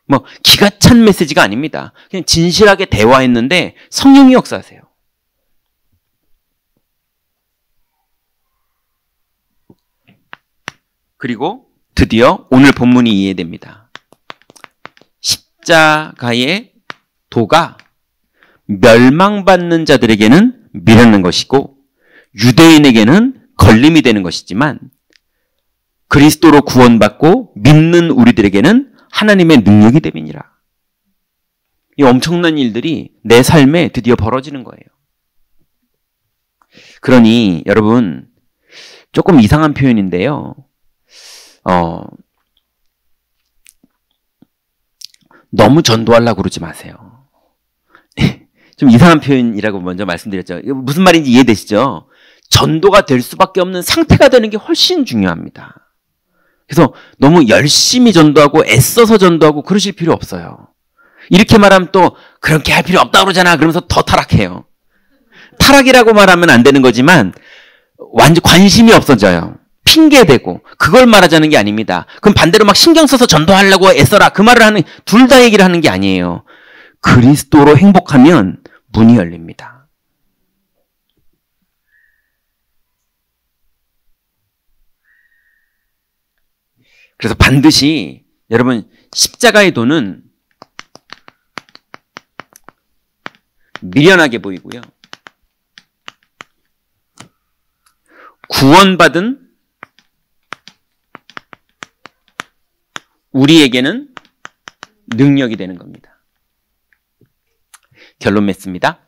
뭐, 기가 찬 메시지가 아닙니다. 그냥 진실하게 대화했는데 성령이 역사하세요. 그리고 드디어 오늘 본문이 이해됩니다. 십자가의 도가 멸망받는 자들에게는 미련한 것이고 유대인에게는 걸림이 되는 것이지만 그리스도로 구원받고 믿는 우리들에게는 하나님의 능력이 됨이니라. 이 엄청난 일들이 내 삶에 드디어 벌어지는 거예요. 그러니 여러분 조금 이상한 표현인데요. 너무 전도하려고 그러지 마세요. 좀 이상한 표현이라고 먼저 말씀드렸죠. 무슨 말인지 이해되시죠? 전도가 될 수밖에 없는 상태가 되는 게 훨씬 중요합니다. 그래서 너무 열심히 전도하고 애써서 전도하고 그러실 필요 없어요. 이렇게 말하면 또 그렇게 할 필요 없다고 그러잖아. 그러면서 더 타락해요. 타락이라고 말하면 안 되는 거지만 완전 관심이 없어져요. 핑계대고 그걸 말하자는 게 아닙니다. 그럼 반대로 막 신경 써서 전도하려고 애써라 그 말을 하는, 둘 다 얘기를 하는 게 아니에요. 그리스도로 행복하면 문이 열립니다. 그래서 반드시 여러분 십자가의 도는 미련하게 보이고요. 구원받은 우리에게는 능력이 되는 겁니다. 결론 맺습니다.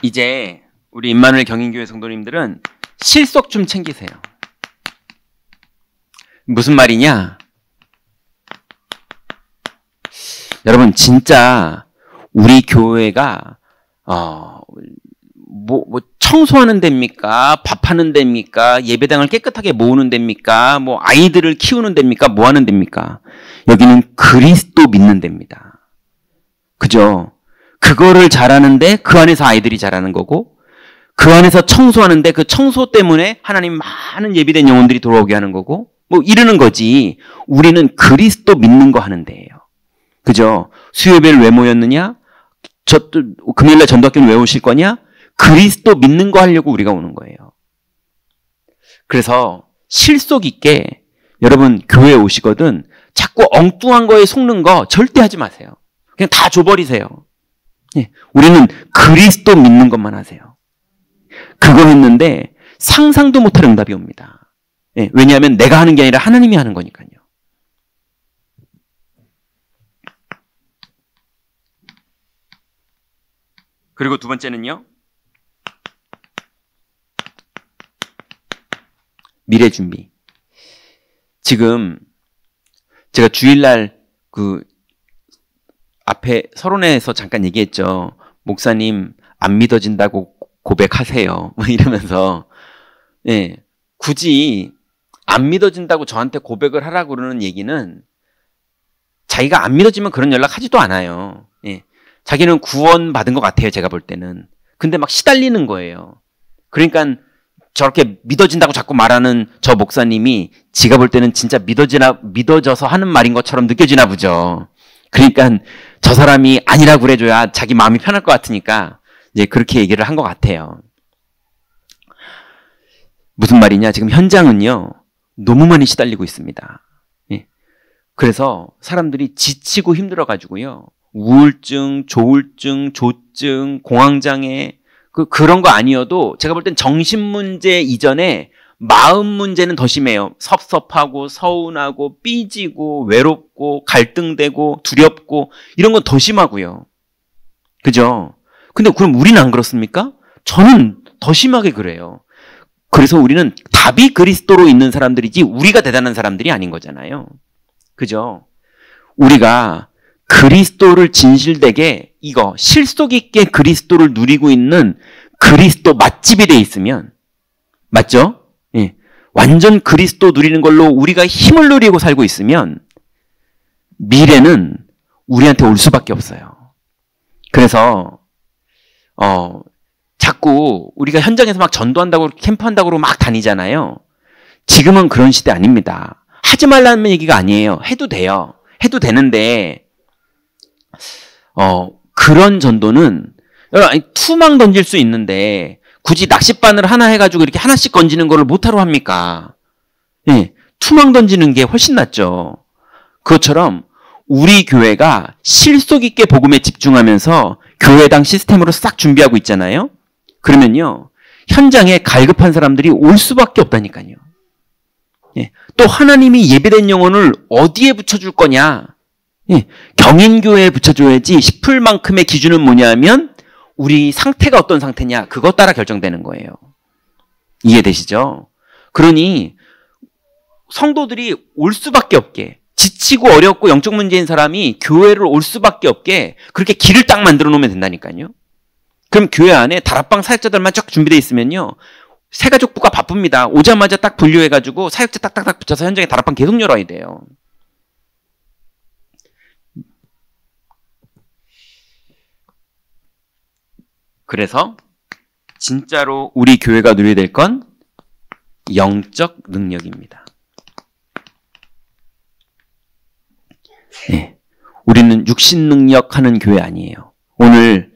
이제 우리 임마누엘 경인교회 성도님들은 실속 좀 챙기세요. 무슨 말이냐? 여러분 진짜 우리 교회가 청소하는 데입니까? 밥하는 데입니까? 예배당을 깨끗하게 모으는 데입니까? 아이들을 키우는 데입니까? 뭐 하는 데입니까? 여기는 그리스도 믿는 데입니다. 그죠? 그거를 잘하는데 그 안에서 아이들이 자라는 거고 그 안에서 청소하는데 그 청소 때문에 하나님 많은 예비된 영혼들이 돌아오게 하는 거고 이러는 거지. 우리는 그리스도 믿는 거 하는 데예요. 그죠? 수요예배를 왜 모였느냐? 금요일날 전도학교는 왜 오실 거냐? 그리스도 믿는 거 하려고 우리가 오는 거예요. 그래서 실속 있게 여러분 교회에 오시거든 자꾸 엉뚱한 거에 속는 거 절대 하지 마세요. 그냥 다 줘버리세요. 우리는 그리스도 믿는 것만 하세요. 그거 했는데 상상도 못할 응답이 옵니다. 왜냐하면 내가 하는 게 아니라 하나님이 하는 거니까요. 그리고 두 번째는요. 미래 준비. 지금 제가 주일날 앞에 서론에서 잠깐 얘기했죠. 목사님 안 믿어진다고 고백하세요. 이러면서 굳이 안 믿어진다고 저한테 고백을 하라고 그러는 얘기는 자기가 안 믿어지면 그런 연락 하지도 않아요. 자기는 구원받은 것 같아요. 제가 볼 때는. 근데 막 시달리는 거예요. 그러니까 저렇게 믿어진다고 자꾸 말하는 저 목사님이 지가 볼 때는 진짜 믿어져서 하는 말인 것처럼 느껴지나 보죠. 그러니까 저 사람이 아니라고 그래줘야 자기 마음이 편할 것 같으니까 이제 그렇게 얘기를 한 것 같아요. 무슨 말이냐? 지금 현장은요. 너무 많이 시달리고 있습니다. 그래서 사람들이 지치고 힘들어가지고요. 우울증, 조울증, 조증, 공황장애 그런 거 아니어도 제가 볼 땐 정신 문제 이전에 마음 문제는 더 심해요. 섭섭하고 서운하고 삐지고 외롭고 갈등되고 두렵고 이런 건 더 심하고요. 그죠? 근데 그럼 우리는 안 그렇습니까? 저는 더 심하게 그래요. 그래서 우리는 답이 그리스도로 있는 사람들이지 우리가 대단한 사람들이 아닌 거잖아요. 그죠? 우리가 그리스도를 진실되게 실속 있게 그리스도를 누리고 있는 그리스도 맛집이 돼 있으면 맞죠? 완전 그리스도 누리는 걸로 우리가 힘을 누리고 살고 있으면 미래는 우리한테 올 수밖에 없어요. 그래서 자꾸 우리가 현장에서 막 전도한다고 캠프한다고 막 다니잖아요. 지금은 그런 시대 아닙니다. 하지 말라는 얘기가 아니에요. 해도 돼요. 해도 되는데 그런 전도는 투망 던질 수 있는데 굳이 낚싯바늘 하나 해가지고 이렇게 하나씩 건지는 거를 못하러 합니까? 투망 던지는 게 훨씬 낫죠. 그것처럼 우리 교회가 실속 있게 복음에 집중하면서 교회당 시스템으로 싹 준비하고 있잖아요. 그러면요 현장에 갈급한 사람들이 올 수밖에 없다니까요. 또 하나님이 예배된 영혼을 어디에 붙여줄 거냐? 예, 경인교회에 붙여줘야지 싶을 만큼의 기준은 뭐냐 하면 우리 상태가 어떤 상태냐 그것 따라 결정되는 거예요. 이해되시죠? 그러니 성도들이 올 수밖에 없게 지치고 어렵고 영적 문제인 사람이 교회를 올 수밖에 없게 그렇게 길을 딱 만들어 놓으면 된다니까요. 그럼 교회 안에 다락방 사역자들만 쫙 준비되어 있으면요. 새가족부가 바쁩니다. 오자마자 딱 분류해가지고 사역자 딱딱딱 붙여서 현장에 다락방 계속 열어야 돼요. 그래서 진짜로 우리 교회가 누려야 될 건 영적 능력입니다. 네. 우리는 육신 능력 하는 교회 아니에요. 오늘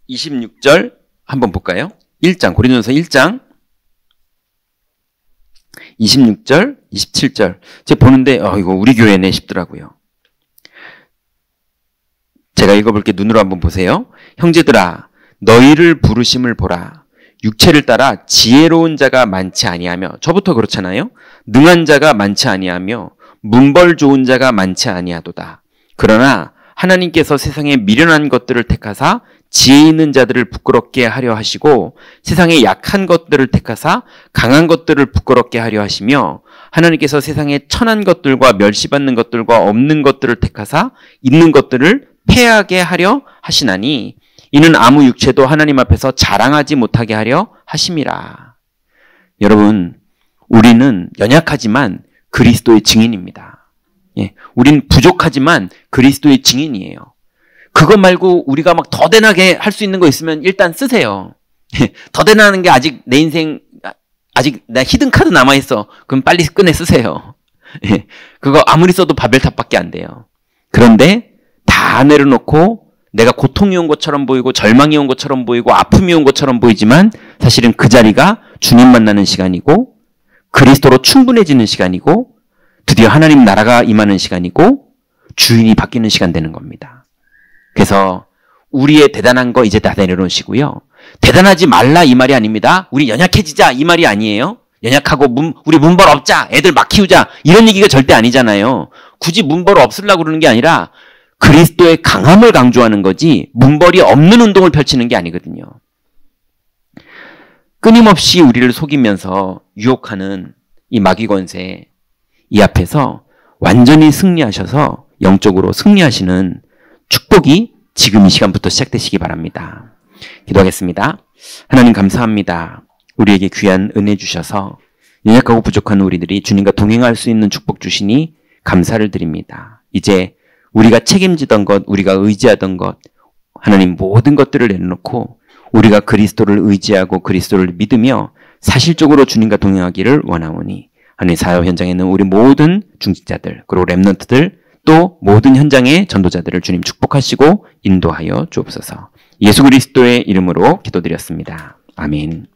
26절 한번 볼까요? 1장 고린도전서 1장 26절 27절 제가 보는데 이거 우리 교회네 싶더라고요. 제가 읽어볼게. 눈으로 한번 보세요. 형제들아 너희를 부르심을 보라. 육체를 따라 지혜로운 자가 많지 아니하며 저부터 그렇잖아요. 능한 자가 많지 아니하며 문벌 좋은 자가 많지 아니하도다. 그러나 하나님께서 세상에 미련한 것들을 택하사 지혜 있는 자들을 부끄럽게 하려 하시고 세상에 약한 것들을 택하사 강한 것들을 부끄럽게 하려 하시며 하나님께서 세상에 천한 것들과 멸시받는 것들과 없는 것들을 택하사 있는 것들을 패하게 하려 하시나니 이는 아무 육체도 하나님 앞에서 자랑하지 못하게 하려 하심이라. 여러분, 우리는 연약하지만 그리스도의 증인입니다. 예, 우린 부족하지만 그리스도의 증인이에요. 그거 말고 우리가 막 더 대단하게 할 수 있는 거 있으면 일단 쓰세요. 더 대단한 게 아직 내 인생 아직 나 히든 카드 남아있어. 그럼 빨리 꺼내 쓰세요. 예, 그거 아무리 써도 바벨탑밖에 안 돼요. 그런데 다 내려놓고 내가 고통이 온 것처럼 보이고 절망이 온 것처럼 보이고 아픔이 온 것처럼 보이지만 사실은 그 자리가 주님 만나는 시간이고 그리스도로 충분해지는 시간이고 드디어 하나님 나라가 임하는 시간이고 주인이 바뀌는 시간 되는 겁니다. 그래서 우리의 대단한 거 이제 다 내려놓으시고요. 대단하지 말라 이 말이 아닙니다. 우리 연약해지자 이 말이 아니에요. 연약하고 우리 문벌 없자, 애들 막 키우자 이런 얘기가 절대 아니잖아요. 굳이 문벌 없으려고 그러는 게 아니라 그리스도의 강함을 강조하는 거지 문벌이 없는 운동을 펼치는 게 아니거든요. 끊임없이 우리를 속이면서 유혹하는 이 마귀 권세 이 앞에서 완전히 승리하셔서 영적으로 승리하시는 축복이 지금 이 시간부터 시작되시기 바랍니다. 기도하겠습니다. 하나님 감사합니다. 우리에게 귀한 은혜 주셔서 연약하고 부족한 우리들이 주님과 동행할 수 있는 축복 주시니 감사를 드립니다. 이제 우리가 책임지던 것, 우리가 의지하던 것, 하나님 모든 것들을 내려놓고 우리가 그리스도를 의지하고 그리스도를 믿으며 사실적으로 주님과 동행하기를 원하오니 하나님 사역 현장에 있는 우리 모든 중직자들 그리고 렘넌트들 또 모든 현장의 전도자들을 주님 축복하시고 인도하여 주옵소서. 예수 그리스도의 이름으로 기도드렸습니다. 아멘.